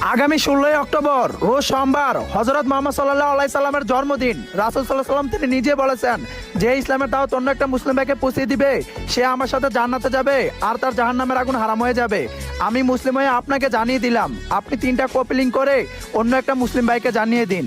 আগামী 16ই অক্টোবর রোজ সোমবার হযরত মুহাম্মদ সাল্লাল্লাহু আলাইহি সাল্লামের জন্মদিন। রাসূল সাল্লাল্লাহু আলাইহি সাল্লাম তিনি নিজে বলেছেন যে ইসলামের দাওয়াত অন্য একটা মুসলিম ভাইকে পৌঁছে দিবে, সে আমার সাথে জান্নাতে যাবে আর তার জাহান্নামের আগুন হারাম হয়ে যাবে। আমি মুসলিম হয়ে আপনাকে জানিয়ে দিলাম, আপনি 3টা কপি লিংক করে অন্য একটা মুসলিম ভাইকে জানিয়ে দিন।